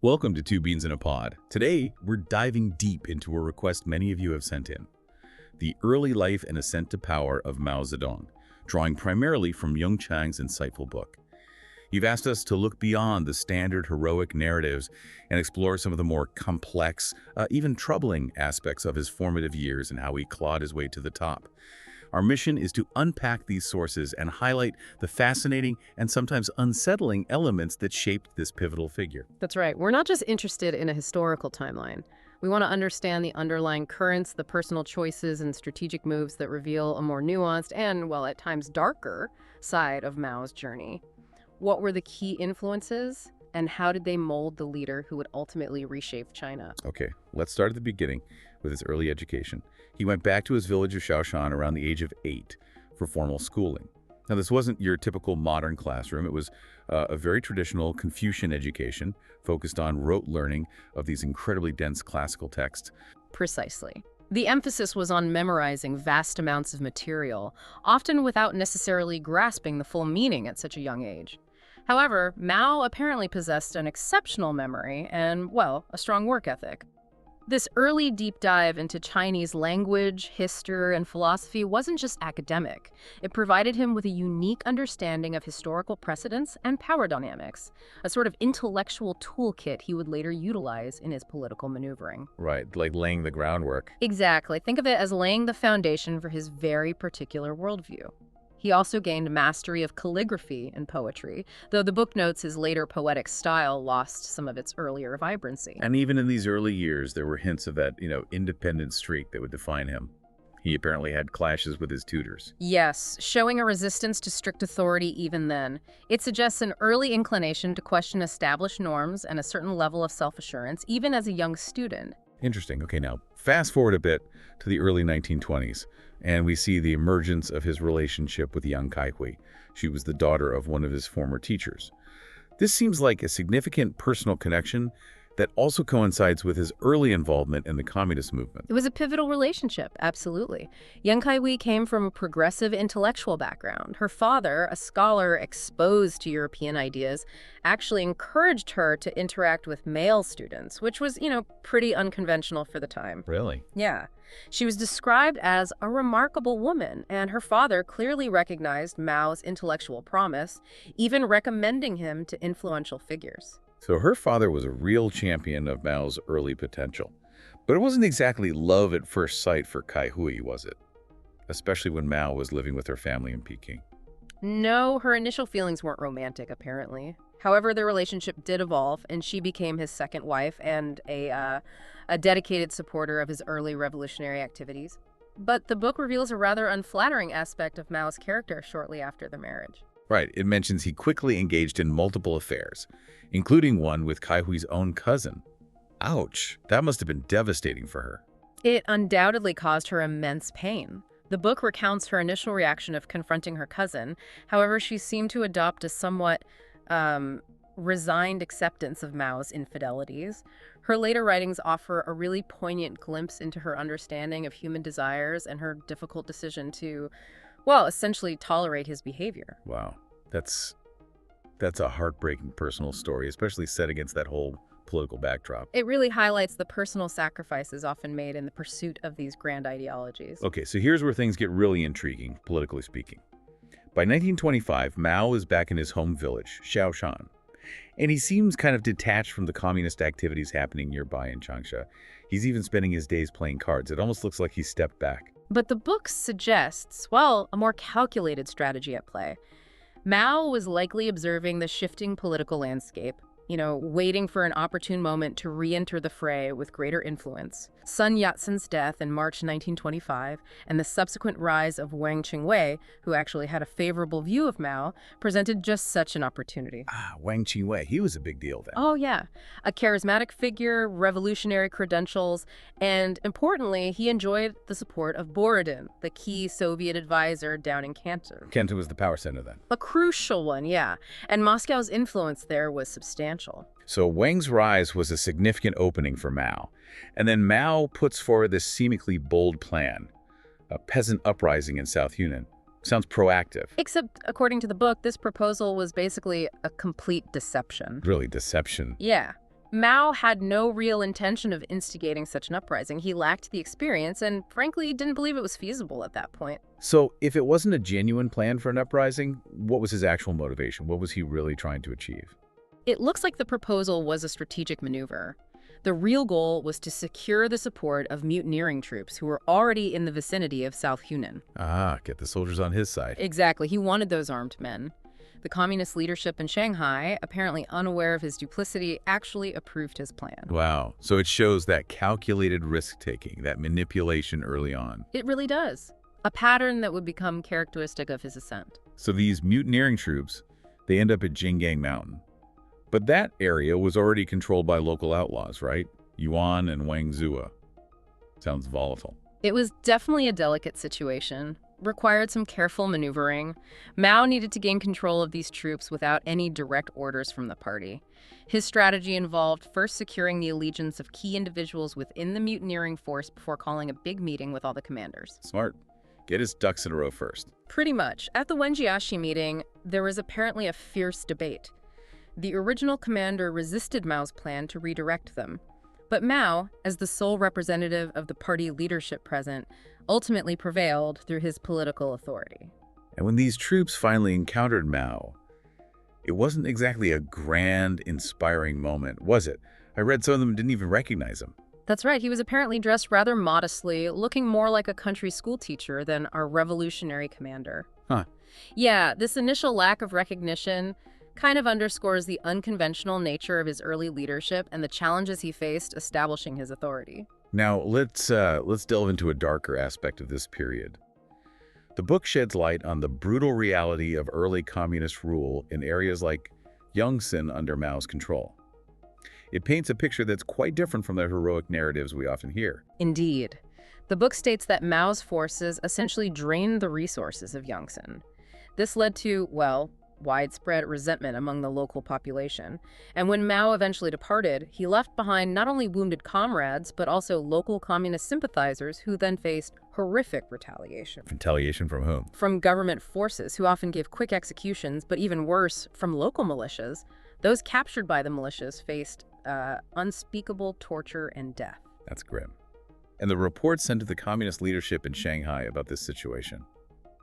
Welcome to Two Beans in a Pod. Today, we're diving deep into a request many of you have sent in. The early life and ascent to power of Mao Zedong, drawing primarily from Chang's insightful book. You've asked us to look beyond the standard heroic narratives and explore some of the more complex, even troubling aspects of his formative years and how he clawed his way to the top. Our mission is to unpack these sources and highlight the fascinating and sometimes unsettling elements that shaped this pivotal figure. That's right. We're not just interested in a historical timeline. We want to understand the underlying currents, the personal choices and strategic moves that reveal a more nuanced and, well, at times darker side of Mao's journey. What were the key influences, and how did they mold the leader who would ultimately reshape China? Okay, let's start at the beginning with his early education. He went back to his village of Shaoshan around the age of 8 for formal schooling. Now, this wasn't your typical modern classroom. It was a very traditional Confucian education focused on rote learning of these incredibly dense classical texts. Precisely. The emphasis was on memorizing vast amounts of material, often without necessarily grasping the full meaning at such a young age. However, Mao apparently possessed an exceptional memory and, well, a strong work ethic. This early deep dive into Chinese language, history, and philosophy wasn't just academic. It provided him with a unique understanding of historical precedents and power dynamics, a sort of intellectual toolkit he would later utilize in his political maneuvering. Right, like laying the groundwork. Exactly. Think of it as laying the foundation for his very particular worldview. He also gained mastery of calligraphy and poetry, though the book notes his later poetic style lost some of its earlier vibrancy. And even in these early years, there were hints of that, independent streak that would define him. He apparently had clashes with his tutors. Yes, showing a resistance to strict authority even then. It suggests an early inclination to question established norms and a certain level of self-assurance, even as a young student. Interesting. Okay, now fast forward a bit to the early 1920s, and we see the emergence of his relationship with Yang Kaihui. She was the daughter of one of his former teachers. This seems like a significant personal connection that also coincides with his early involvement in the communist movement. It was a pivotal relationship, absolutely. Yang Kaihui came from a progressive intellectual background. Her father, a scholar exposed to European ideas, actually encouraged her to interact with male students, which was, pretty unconventional for the time. Really? Yeah. She was described as a remarkable woman, and her father clearly recognized Mao's intellectual promise, even recommending him to influential figures. So her father was a real champion of Mao's early potential. But it wasn't exactly love at first sight for Kaihui, was it? Especially when Mao was living with her family in Peking. No, her initial feelings weren't romantic, apparently. However, their relationship did evolve, and she became his second wife and a dedicated supporter of his early revolutionary activities. But the book reveals a rather unflattering aspect of Mao's character shortly after the marriage. Right, it mentions he quickly engaged in multiple affairs, including one with Kaihui's own cousin. Ouch, that must have been devastating for her. It undoubtedly caused her immense pain. The book recounts her initial reaction of confronting her cousin. However, she seemed to adopt a somewhat resigned acceptance of Mao's infidelities. Her later writings offer a really poignant glimpse into her understanding of human desires and her difficult decision to, well, essentially tolerate his behavior. Wow, that's a heartbreaking personal story, especially set against that whole political backdrop. It really highlights the personal sacrifices often made in the pursuit of these grand ideologies. Okay, so here's where things get really intriguing, politically speaking. By 1925, Mao is back in his home village, Shaoshan, and he seems kind of detached from the communist activities happening nearby in Changsha. He's even spending his days playing cards. It almost looks like he stepped back. But the book suggests, well, a more calculated strategy at play. Mao was likely observing the shifting political landscape, waiting for an opportune moment to re-enter the fray with greater influence. Sun Yat-sen's death in March 1925 and the subsequent rise of Wang Qingwei, who actually had a favorable view of Mao, presented just such an opportunity. Wang Qingwei, he was a big deal then. Oh, yeah. A charismatic figure, revolutionary credentials, and importantly, he enjoyed the support of Borodin, the key Soviet advisor down in Canton. Canton was the power center then. A crucial one, yeah. And Moscow's influence there was substantial. So Wang's rise was a significant opening for Mao. And then Mao puts forward this seemingly bold plan, a peasant uprising in South Yunnan. Sounds proactive. Except, according to the book, this proposal was basically a complete deception. Really, deception. Yeah. Mao had no real intention of instigating such an uprising. He lacked the experience and, frankly, didn't believe it was feasible at that point. So if it wasn't a genuine plan for an uprising, what was his actual motivation? What was he really trying to achieve? It looks like the proposal was a strategic maneuver. The real goal was to secure the support of mutineering troops who were already in the vicinity of South Hunan. Ah, get the soldiers on his side. Exactly, he wanted those armed men. The communist leadership in Shanghai, apparently unaware of his duplicity, actually approved his plan. Wow. So it shows that calculated risk-taking, that manipulation early on. It really does. A pattern that would become characteristic of his ascent. So these mutineering troops, they end up at Jinggang Mountain. But that area was already controlled by local outlaws, right? Yuan and Wang Zua. Sounds volatile. It was definitely a delicate situation. Required some careful maneuvering. Mao needed to gain control of these troops without any direct orders from the party. His strategy involved first securing the allegiance of key individuals within the mutineering force before calling a big meeting with all the commanders. Smart. Get his ducks in a row first. Pretty much. At the Wenjiashi meeting, there was apparently a fierce debate. The original commander resisted Mao's plan to redirect them. But Mao, as the sole representative of the party leadership present, ultimately prevailed through his political authority. And when these troops finally encountered Mao, it wasn't exactly a grand, inspiring moment, was it? I read some of them didn't even recognize him. That's right, he was apparently dressed rather modestly, looking more like a country school teacher than our revolutionary commander. Huh. Yeah, this initial lack of recognition kind of underscores the unconventional nature of his early leadership and the challenges he faced establishing his authority. Now, let's delve into a darker aspect of this period. The book sheds light on the brutal reality of early communist rule in areas like Yongsan under Mao's control. It paints a picture that's quite different from the heroic narratives we often hear. Indeed. The book states that Mao's forces essentially drained the resources of Yongsan. This led to, well, widespread resentment among the local population. And when Mao eventually departed, he left behind not only wounded comrades, but also local communist sympathizers who then faced horrific retaliation. Retaliation from whom? From government forces, who often give quick executions, but even worse, from local militias. Those captured by the militias faced unspeakable torture and death. That's grim. And the reports sent to the communist leadership in Shanghai about this situation.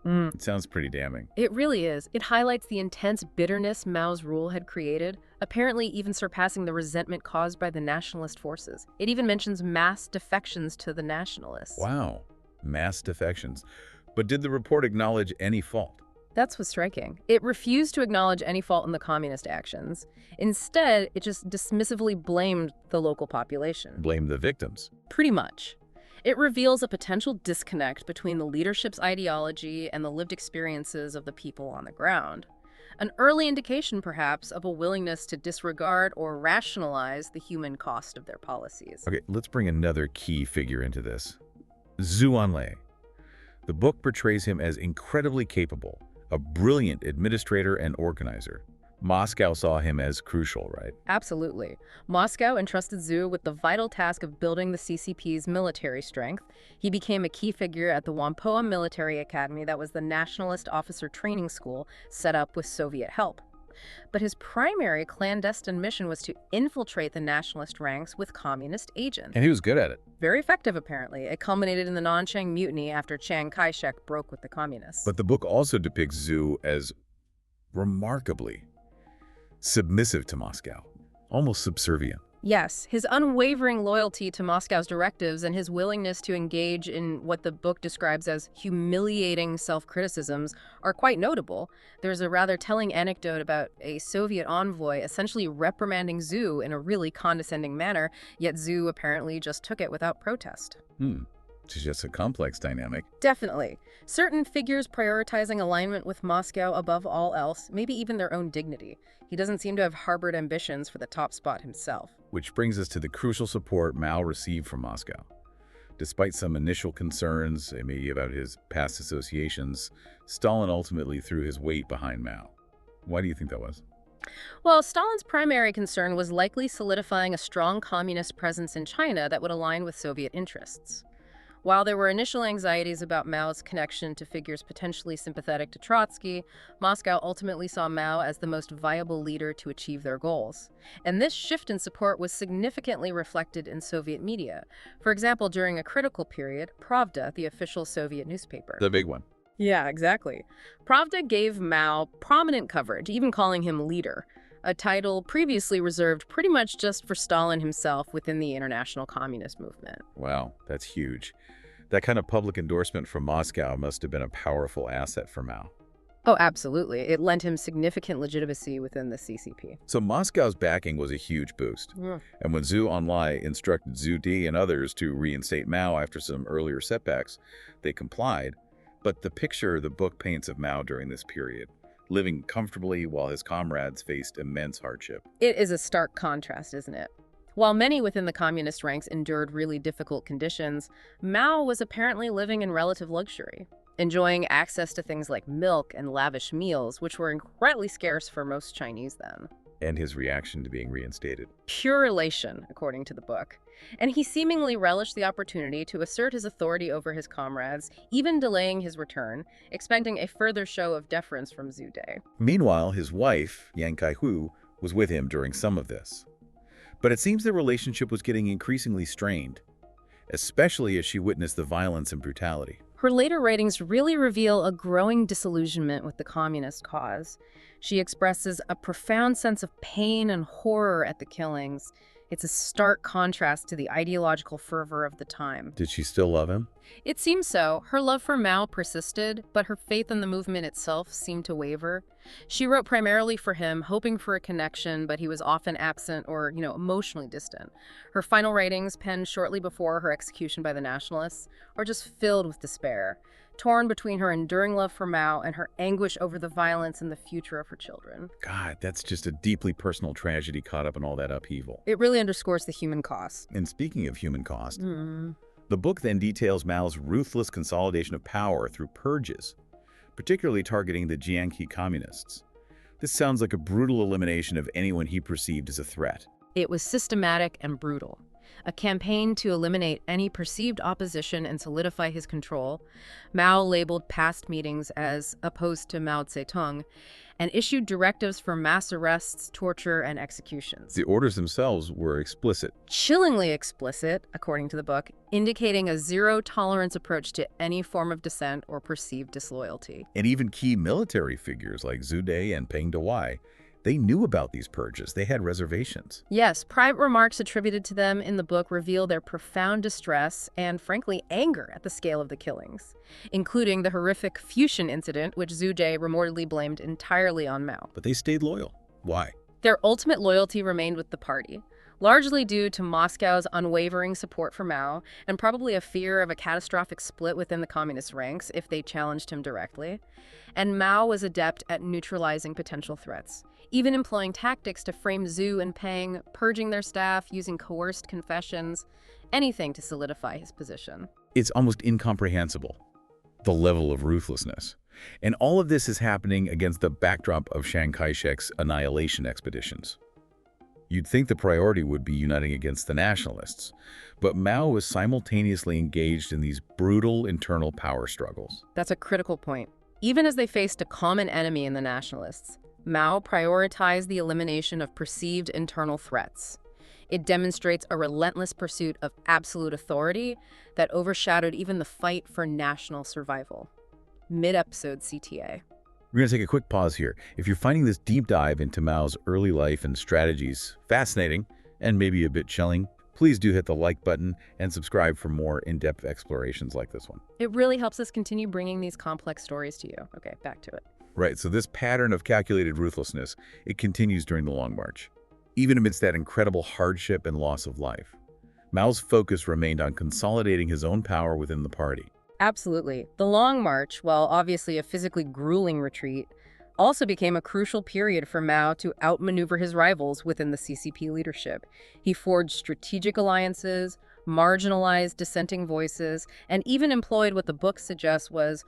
It sounds pretty damning. It really is. It highlights the intense bitterness Mao's rule had created, apparently even surpassing the resentment caused by the nationalist forces. It even mentions mass defections to the nationalists. Wow, mass defections. But did the report acknowledge any fault? That's what's striking. It refused to acknowledge any fault in the communist actions. Instead, it just dismissively blamed the local population. Blame the victims. Pretty much. It reveals a potential disconnect between the leadership's ideology and the lived experiences of the people on the ground. An early indication, perhaps, of a willingness to disregard or rationalize the human cost of their policies. Okay, let's bring another key figure into this. Zhu Enlai. The book portrays him as incredibly capable, a brilliant administrator and organizer. Moscow saw him as crucial, right? Absolutely. Moscow entrusted Zhu with the vital task of building the CCP's military strength. He became a key figure at the Whampoa Military Academy, that was the nationalist officer training school set up with Soviet help. But his primary clandestine mission was to infiltrate the nationalist ranks with communist agents. And he was good at it. Very effective, apparently. It culminated in the Nanchang Mutiny after Chiang Kai-shek broke with the communists. But the book also depicts Zhu as remarkably submissive to Moscow, almost subservient. Yes, his unwavering loyalty to Moscow's directives and his willingness to engage in what the book describes as humiliating self-criticisms are quite notable. There's a rather telling anecdote about a Soviet envoy essentially reprimanding Zhu in a really condescending manner, yet Zhu apparently just took it without protest. It's just a complex dynamic. Definitely. Certain figures prioritizing alignment with Moscow above all else, maybe even their own dignity. He doesn't seem to have harbored ambitions for the top spot himself. Which brings us to the crucial support Mao received from Moscow. Despite some initial concerns, maybe about his past associations, Stalin ultimately threw his weight behind Mao. Why do you think that was? Well, Stalin's primary concern was likely solidifying a strong communist presence in China that would align with Soviet interests. While there were initial anxieties about Mao's connection to figures potentially sympathetic to Trotsky, Moscow ultimately saw Mao as the most viable leader to achieve their goals. And this shift in support was significantly reflected in Soviet media. For example, during a critical period, Pravda, the official Soviet newspaper. The big one. Yeah, exactly. Pravda gave Mao prominent coverage, even calling him leader, a title previously reserved pretty much just for Stalin himself within the international communist movement. Wow, that's huge. That kind of public endorsement from Moscow must have been a powerful asset for Mao. Oh, absolutely. It lent him significant legitimacy within the CCP. So Moscow's backing was a huge boost. And when Zhu Enlai instructed Zhu Di and others to reinstate Mao after some earlier setbacks, they complied. But the picture the book paints of Mao during this period, living comfortably while his comrades faced immense hardship. It is a stark contrast, isn't it? While many within the communist ranks endured really difficult conditions, Mao was apparently living in relative luxury, enjoying access to things like milk and lavish meals, which were incredibly scarce for most Chinese then. And his reaction to being reinstated. Pure elation, according to the book. And he seemingly relished the opportunity to assert his authority over his comrades, even delaying his return, expecting a further show of deference from Zhu Di. Meanwhile, his wife, Yang Kai-hu, was with him during some of this. But it seems the relationship was getting increasingly strained, especially as she witnessed the violence and brutality. Her later writings really reveal a growing disillusionment with the communist cause. She expresses a profound sense of pain and horror at the killings. It's a stark contrast to the ideological fervor of the time. Did she still love him? It seems so. Her love for Mao persisted, but her faith in the movement itself seemed to waver. She wrote primarily for him, hoping for a connection, but he was often absent or, emotionally distant. Her final writings, penned shortly before her execution by the nationalists, are just filled with despair, torn between her enduring love for Mao and her anguish over the violence and the future of her children. God, that's just a deeply personal tragedy caught up in all that upheaval. It really underscores the human cost. And speaking of human cost, the book then details Mao's ruthless consolidation of power through purges, particularly targeting the Jiangxi communists. This sounds like a brutal elimination of anyone he perceived as a threat. It was systematic and brutal. A campaign to eliminate any perceived opposition and solidify his control. Mao labeled past meetings as opposed to Mao Zedong and issued directives for mass arrests, torture, and executions. The orders themselves were explicit. Chillingly explicit, according to the book, indicating a zero-tolerance approach to any form of dissent or perceived disloyalty. And even key military figures like Zhu Di and Peng Dewei, they knew about these purges. They had reservations. Yes, private remarks attributed to them in the book reveal their profound distress and, frankly, anger at the scale of the killings, including the horrific Fusion incident, which Zhu Di remortedly blamed entirely on Mao. But they stayed loyal. Why? Their ultimate loyalty remained with the party, largely due to Moscow's unwavering support for Mao and probably a fear of a catastrophic split within the communist ranks if they challenged him directly. And Mao was adept at neutralizing potential threats, even employing tactics to frame Zhu and Peng, purging their staff, using coerced confessions, anything to solidify his position. It's almost incomprehensible, the level of ruthlessness. And all of this is happening against the backdrop of Chiang Kai-shek's annihilation expeditions. You'd think the priority would be uniting against the nationalists, but Mao was simultaneously engaged in these brutal internal power struggles. That's a critical point. Even as they faced a common enemy in the nationalists, Mao prioritized the elimination of perceived internal threats. It demonstrates a relentless pursuit of absolute authority that overshadowed even the fight for national survival. Mid-episode CTA. We're going to take a quick pause here. If you're finding this deep dive into Mao's early life and strategies fascinating and maybe a bit chilling, please do hit the like button and subscribe for more in-depth explorations like this one. It really helps us continue bringing these complex stories to you. Okay, back to it. Right, so this pattern of calculated ruthlessness, it continues during the Long March. Even amidst that incredible hardship and loss of life, Mao's focus remained on consolidating his own power within the party. Absolutely. The Long March, while obviously a physically grueling retreat, also became a crucial period for Mao to outmaneuver his rivals within the CCP leadership. He forged strategic alliances, marginalized dissenting voices, and even employed what the book suggests was,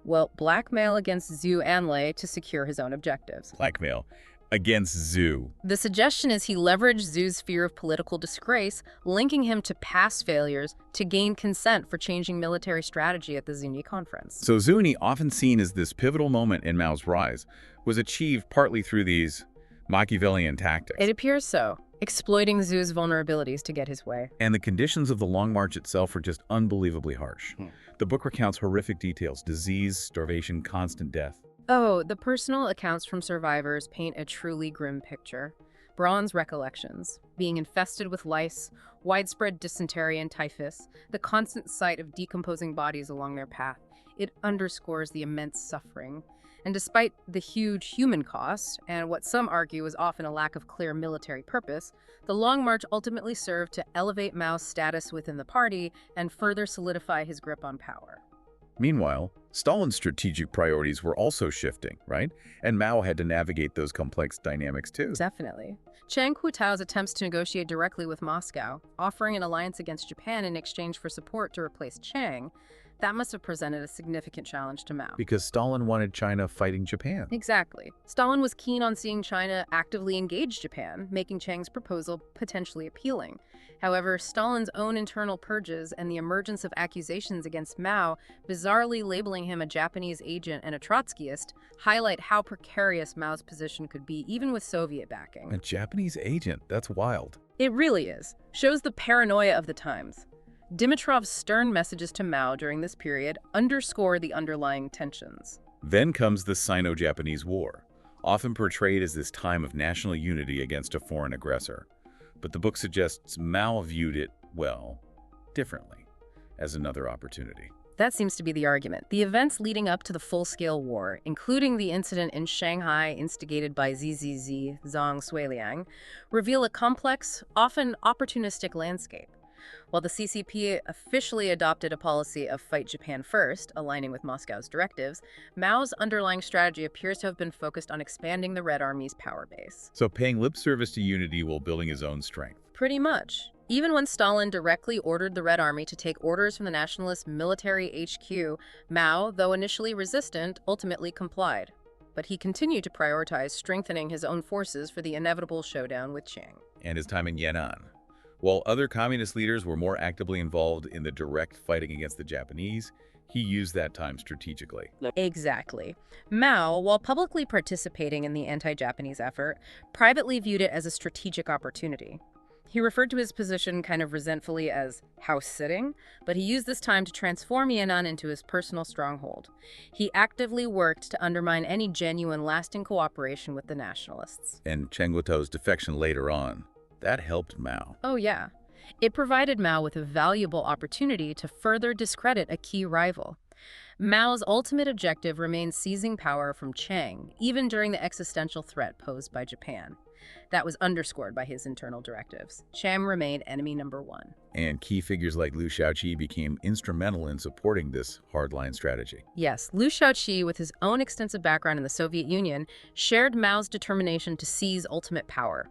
well, blackmail against Zhu Enlai to secure his own objectives. Blackmail. against Zhu. The suggestion is he leveraged Zhu's fear of political disgrace, linking him to past failures to gain consent for changing military strategy at the Zuni conference. So Zuni, often seen as this pivotal moment in Mao's rise, was achieved partly through these Machiavellian tactics. It appears so, exploiting Zhu's vulnerabilities to get his way. And the conditions of the Long March itself were just unbelievably harsh. The book recounts horrific details: disease, starvation, constant death. Oh, the personal accounts from survivors paint a truly grim picture. Bronze recollections, being infested with lice, widespread dysentery and typhus, the constant sight of decomposing bodies along their path. It underscores the immense suffering. And despite the huge human cost, and what some argue was often a lack of clear military purpose, the Long March ultimately served to elevate Mao's status within the party and further solidify his grip on power. Meanwhile, Stalin's strategic priorities were also shifting, right? And Mao had to navigate those complex dynamics too. Definitely. Chiang Kuo-tao's attempts to negotiate directly with Moscow, offering an alliance against Japan in exchange for support to replace Chang, that must have presented a significant challenge to Mao. Because Stalin wanted China fighting Japan. Exactly. Stalin was keen on seeing China actively engage Japan, making Chang's proposal potentially appealing. However, Stalin's own internal purges and the emergence of accusations against Mao, bizarrely labeling him a Japanese agent and a Trotskyist, highlight how precarious Mao's position could be even with Soviet backing. A Japanese agent? That's wild. It really is. Shows the paranoia of the times. Dimitrov's stern messages to Mao during this period underscore the underlying tensions. Then comes the Sino-Japanese War, often portrayed as this time of national unity against a foreign aggressor. But the book suggests Mao viewed it, well, differently, as another opportunity. That seems to be the argument. The events leading up to the full-scale war, including the incident in Shanghai instigated by ZZZ Zhang Suiliang, reveal a complex, often opportunistic landscape. While the CCP officially adopted a policy of fight Japan first, aligning with Moscow's directives, Mao's underlying strategy appears to have been focused on expanding the Red Army's power base. So paying lip service to unity while building his own strength. Pretty much. Even when Stalin directly ordered the Red Army to take orders from the nationalist military HQ, Mao, though initially resistant, ultimately complied. But he continued to prioritize strengthening his own forces for the inevitable showdown with Chang. And his time in Yan'an. While other communist leaders were more actively involved in the direct fighting against the Japanese, he used that time strategically. Exactly. Mao, while publicly participating in the anti-Japanese effort, privately viewed it as a strategic opportunity. He referred to his position kind of resentfully as house-sitting, but he used this time to transform Yan'an into his personal stronghold. He actively worked to undermine any genuine, lasting cooperation with the nationalists. And Chang Kuo-tao's defection later on, that helped Mao. Oh yeah. It provided Mao with a valuable opportunity to further discredit a key rival. Mao's ultimate objective remained seizing power from Chang, even during the existential threat posed by Japan. That was underscored by his internal directives. Chang remained enemy number one. And key figures like Liu Shaoqi became instrumental in supporting this hardline strategy. Yes, Liu Shaoqi, with his own extensive background in the Soviet Union, shared Mao's determination to seize ultimate power.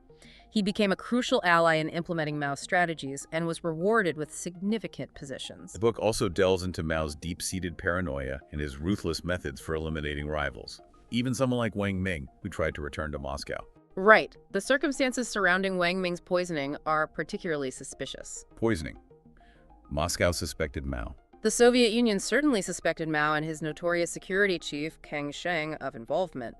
He became a crucial ally in implementing Mao's strategies and was rewarded with significant positions. The book also delves into Mao's deep-seated paranoia and his ruthless methods for eliminating rivals, even someone like Wang Ming, who tried to return to Moscow. Right. The circumstances surrounding Wang Ming's poisoning are particularly suspicious. Poisoning. Moscow suspected Mao. The Soviet Union certainly suspected Mao and his notorious security chief, Kang Sheng, of involvement.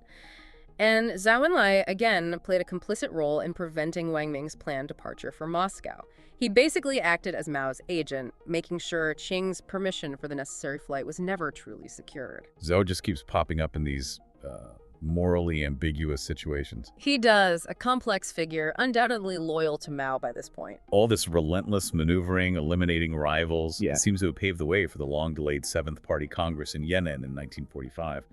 And Zhou Enlai, again, played a complicit role in preventing Wang Ming's planned departure for Moscow. He basically acted as Mao's agent, making sure Qing's permission for the necessary flight was never truly secured. Zhou just keeps popping up in these morally ambiguous situations. He does, a complex figure, undoubtedly loyal to Mao by this point. All this relentless maneuvering, eliminating rivals, seems to have paved the way for the long-delayed Seventh Party Congress in Yan'an in 1945.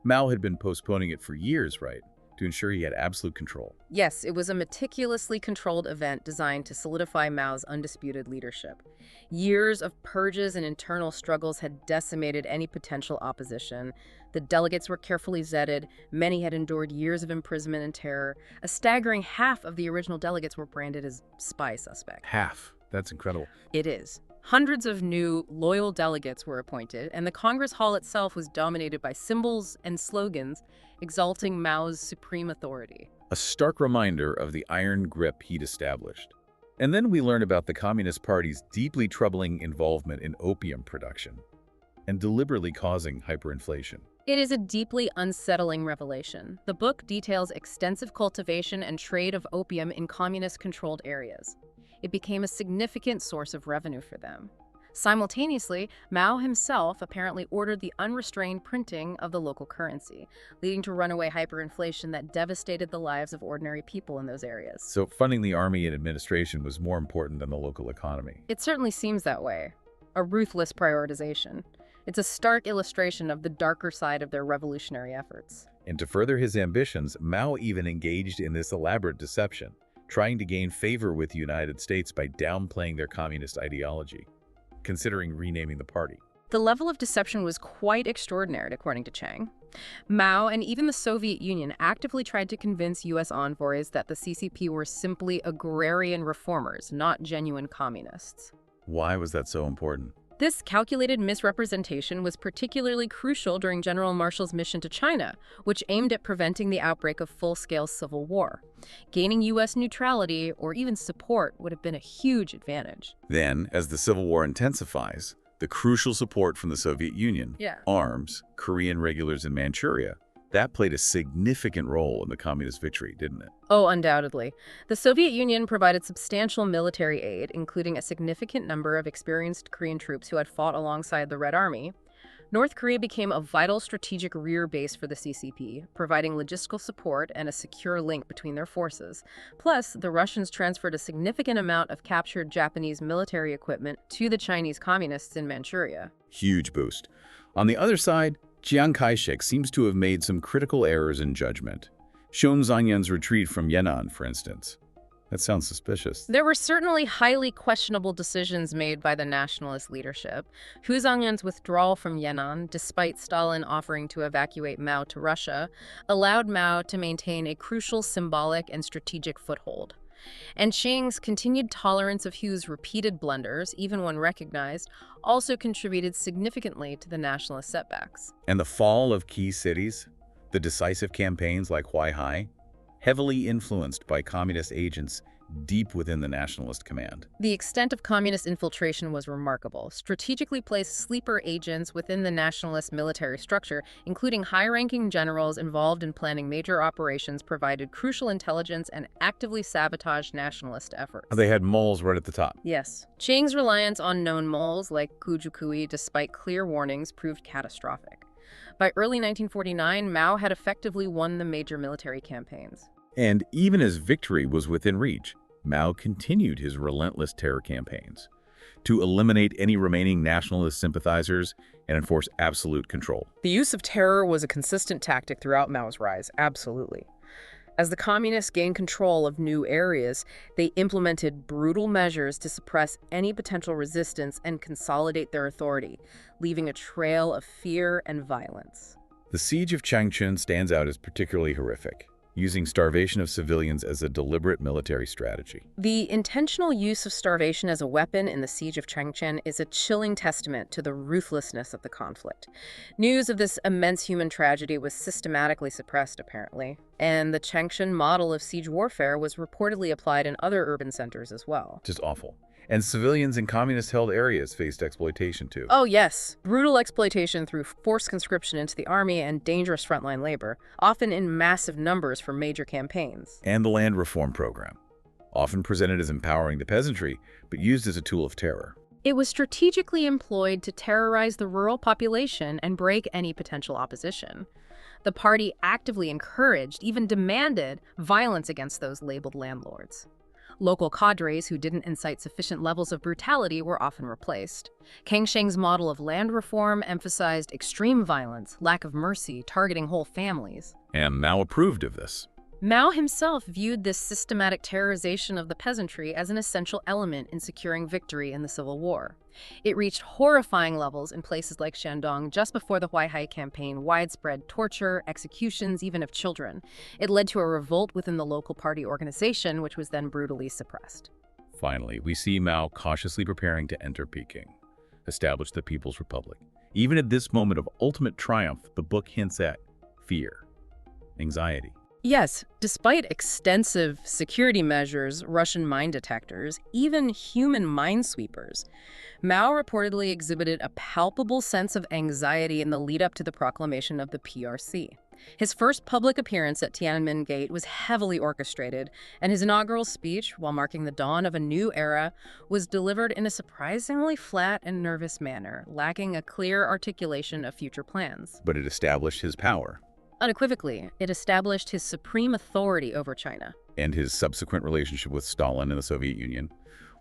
Mao had been postponing it for years, right, to ensure he had absolute control. Yes, it was a meticulously controlled event designed to solidify Mao's undisputed leadership. Years of purges and internal struggles had decimated any potential opposition. The delegates were carefully vetted. Many had endured years of imprisonment and terror. A staggering half of the original delegates were branded as spy suspects. Half? That's incredible. It is. Hundreds of new, loyal delegates were appointed, and the Congress Hall itself was dominated by symbols and slogans exalting Mao's supreme authority. a stark reminder of the iron grip he'd established. And then we learn about the Communist Party's deeply troubling involvement in opium production and deliberately causing hyperinflation. It is a deeply unsettling revelation. The book details extensive cultivation and trade of opium in communist-controlled areas. It became a significant source of revenue for them. Simultaneously, Mao himself apparently ordered the unrestrained printing of the local currency, leading to runaway hyperinflation that devastated the lives of ordinary people in those areas. So funding the army and administration was more important than the local economy. It certainly seems that way. A ruthless prioritization. It's a stark illustration of the darker side of their revolutionary efforts. And to further his ambitions, Mao even engaged in this elaborate deception, trying to gain favor with the United States by downplaying their communist ideology, considering renaming the party. The level of deception was quite extraordinary, according to Chang. Mao and even the Soviet Union actively tried to convince U.S. envoys that the CCP were simply agrarian reformers, not genuine communists. Why was that so important? This calculated misrepresentation was particularly crucial during General Marshall's mission to China, which aimed at preventing the outbreak of full-scale civil war. Gaining U.S. neutrality or even support would have been a huge advantage. Then, as the Civil War intensifies, the crucial support from the Soviet Union, arms, Korean regulars in Manchuria, that played a significant role in the communist victory, didn't it? Oh, undoubtedly. The Soviet Union provided substantial military aid, including a significant number of experienced Korean troops who had fought alongside the Red Army. North Korea became a vital strategic rear base for the CCP, providing logistical support and a secure link between their forces. Plus, the Russians transferred a significant amount of captured Japanese military equipment to the Chinese communists in Manchuria. Huge boost. On the other side, Chiang Kai-shek seems to have made some critical errors in judgment. Shun Zhangyan's retreat from Yan'an, for instance. That sounds suspicious. There were certainly highly questionable decisions made by the nationalist leadership. Hu Zhangyan's withdrawal from Yan'an, despite Stalin offering to evacuate Mao to Russia, allowed Mao to maintain a crucial symbolic and strategic foothold. And Chiang's continued tolerance of Hu's repeated blunders, even when recognized, also contributed significantly to the nationalist setbacks. And the fall of key cities, the decisive campaigns like Huaihai, heavily influenced by communist agents deep within the nationalist command. The extent of communist infiltration was remarkable. Strategically placed sleeper agents within the nationalist military structure, including high-ranking generals involved in planning major operations, provided crucial intelligence and actively sabotaged nationalist efforts. They had moles right at the top. Yes. Chiang's reliance on known moles like Kujukui, despite clear warnings, proved catastrophic. By early 1949, Mao had effectively won the major military campaigns. And even as victory was within reach, Mao continued his relentless terror campaigns to eliminate any remaining nationalist sympathizers and enforce absolute control. The use of terror was a consistent tactic throughout Mao's rise, absolutely. As the communists gained control of new areas, they implemented brutal measures to suppress any potential resistance and consolidate their authority, leaving a trail of fear and violence. The siege of Changchun stands out as particularly horrific, using starvation of civilians as a deliberate military strategy. The intentional use of starvation as a weapon in the siege of Changchun is a chilling testament to the ruthlessness of the conflict. News of this immense human tragedy was systematically suppressed, apparently, and the Changchun model of siege warfare was reportedly applied in other urban centers as well. Just awful. And civilians in communist-held areas faced exploitation too. Oh yes, brutal exploitation through forced conscription into the army and dangerous frontline labor, often in massive numbers for major campaigns. And the land reform program, often presented as empowering the peasantry, but used as a tool of terror. It was strategically employed to terrorize the rural population and break any potential opposition. The party actively encouraged, even demanded, violence against those labeled landlords. Local cadres who didn't incite sufficient levels of brutality were often replaced. Kang Sheng's model of land reform emphasized extreme violence, lack of mercy, targeting whole families. And Mao approved of this. Mao himself viewed this systematic terrorization of the peasantry as an essential element in securing victory in the Civil War. It reached horrifying levels in places like Shandong just before the Huaihai campaign, widespread torture, executions, even of children. It led to a revolt within the local party organization, which was then brutally suppressed. Finally, we see Mao cautiously preparing to enter Peking, establish the People's Republic. Even at this moment of ultimate triumph, the book hints at fear, anxiety. Yes, despite extensive security measures, Russian mine detectors, even human minesweepers, Mao reportedly exhibited a palpable sense of anxiety in the lead-up to the proclamation of the PRC. His first public appearance at Tiananmen Gate was heavily orchestrated, and his inaugural speech, while marking the dawn of a new era, was delivered in a surprisingly flat and nervous manner, lacking a clear articulation of future plans. But it established his power. Unequivocally, it established his supreme authority over China. And his subsequent relationship with Stalin and the Soviet Union.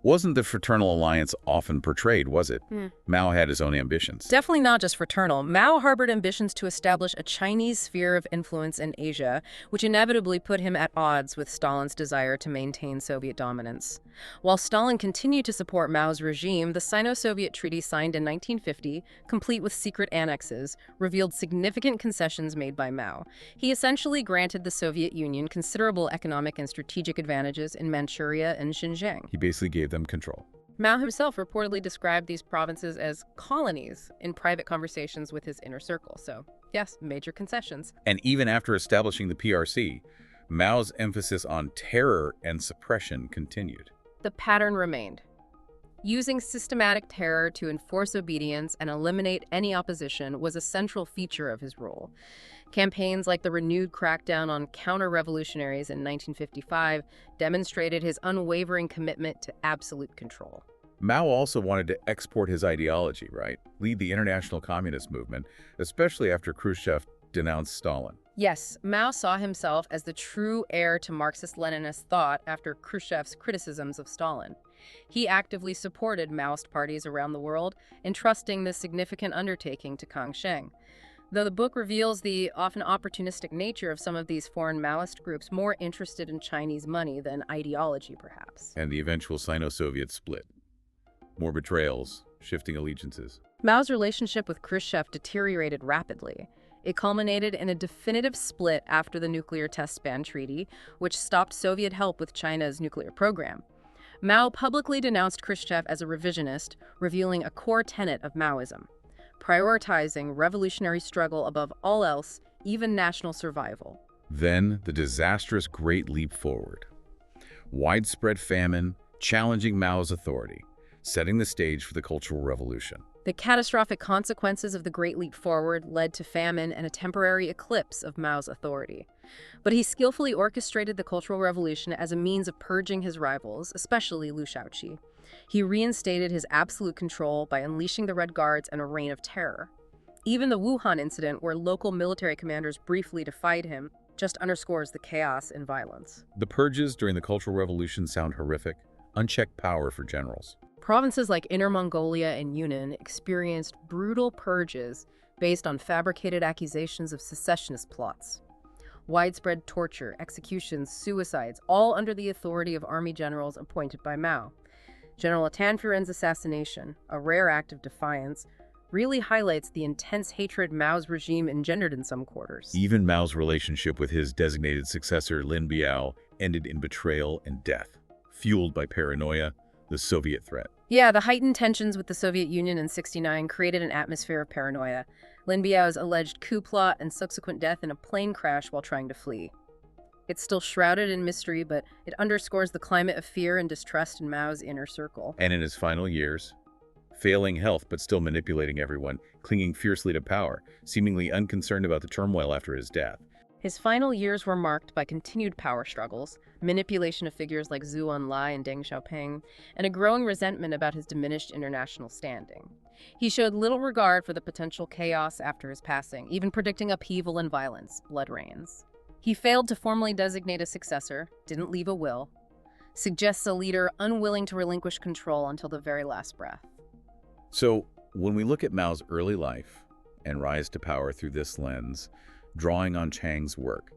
Wasn't the fraternal alliance often portrayed, was it? Mao had his own ambitions. Definitely not just fraternal. Mao harbored ambitions to establish a Chinese sphere of influence in Asia, which inevitably put him at odds with Stalin's desire to maintain Soviet dominance. While Stalin continued to support Mao's regime, the Sino-Soviet Treaty signed in 1950, complete with secret annexes, revealed significant concessions made by Mao. He essentially granted the Soviet Union considerable economic and strategic advantages in Manchuria and Xinjiang. He basically gave them control. Mao himself reportedly described these provinces as colonies in private conversations with his inner circle. So, yes, major concessions. And even after establishing the PRC, Mao's emphasis on terror and suppression continued. The pattern remained. Using systematic terror to enforce obedience and eliminate any opposition was a central feature of his rule. Campaigns like the renewed crackdown on counter-revolutionaries in 1955 demonstrated his unwavering commitment to absolute control. Mao also wanted to export his ideology, right? Lead the international communist movement, especially after Khrushchev denounced Stalin. Yes, Mao saw himself as the true heir to Marxist-Leninist thought after Khrushchev's criticisms of Stalin. He actively supported Maoist parties around the world, entrusting this significant undertaking to Chang. Though the book reveals the often opportunistic nature of some of these foreign Maoist groups more interested in Chinese money than ideology, perhaps. And the eventual Sino-Soviet split. More betrayals, shifting allegiances. Mao's relationship with Khrushchev deteriorated rapidly. It culminated in a definitive split after the Nuclear Test Ban Treaty, which stopped Soviet help with China's nuclear program. Mao publicly denounced Khrushchev as a revisionist, revealing a core tenet of Maoism: prioritizing revolutionary struggle above all else, even national survival. Then the disastrous Great Leap Forward. Widespread famine, challenging Mao's authority, setting the stage for the Cultural Revolution. The catastrophic consequences of the Great Leap Forward led to famine and a temporary eclipse of Mao's authority. But he skillfully orchestrated the Cultural Revolution as a means of purging his rivals, especially Liu Shaoqi. He reinstated his absolute control by unleashing the Red Guards and a reign of terror. Even the Wuhan incident, where local military commanders briefly defied him, just underscores the chaos and violence. The purges during the Cultural Revolution sound horrific, unchecked power for generals. Provinces like Inner Mongolia and Yunnan experienced brutal purges based on fabricated accusations of secessionist plots. Widespread torture, executions, suicides, all under the authority of army generals appointed by Mao. General Tanfuren's assassination, a rare act of defiance, really highlights the intense hatred Mao's regime engendered in some quarters. Even Mao's relationship with his designated successor, Lin Biao, ended in betrayal and death, fueled by paranoia, the Soviet threat. Yeah, the heightened tensions with the Soviet Union in '69 created an atmosphere of paranoia. Lin Biao's alleged coup plot and subsequent death in a plane crash while trying to flee. It's still shrouded in mystery, but it underscores the climate of fear and distrust in Mao's inner circle. And in his final years, failing health but still manipulating everyone, clinging fiercely to power, seemingly unconcerned about the turmoil after his death. His final years were marked by continued power struggles, manipulation of figures like Zhu Enlai and Deng Xiaoping, and a growing resentment about his diminished international standing. He showed little regard for the potential chaos after his passing, even predicting upheaval and violence, blood rains. He failed to formally designate a successor, didn't leave a will, suggests a leader unwilling to relinquish control until the very last breath. So, when we look at Mao's early life and rise to power through this lens, drawing on Chang's work,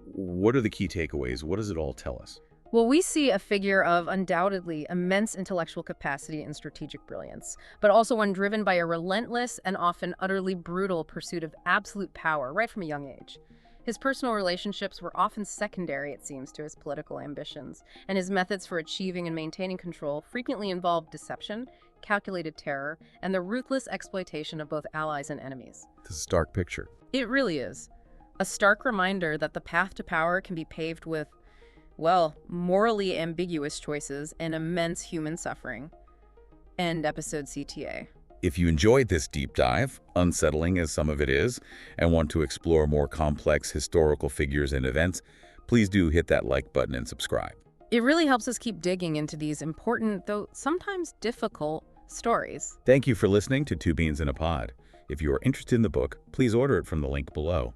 what are the key takeaways? What does it all tell us? Well, we see a figure of undoubtedly immense intellectual capacity and strategic brilliance, but also one driven by a relentless and often utterly brutal pursuit of absolute power right from a young age. His personal relationships were often secondary, it seems, to his political ambitions, and his methods for achieving and maintaining control frequently involved deception, calculated terror, and the ruthless exploitation of both allies and enemies. This is a stark picture. It really is. A stark reminder that the path to power can be paved with, well, morally ambiguous choices and immense human suffering. End episode CTA. If you enjoyed this deep dive, unsettling as some of it is, and want to explore more complex historical figures and events, please do hit that like button and subscribe. It really helps us keep digging into these important, though sometimes difficult, stories. Thank you for listening to Two Beans in a Pod. If you are interested in the book, please order it from the link below.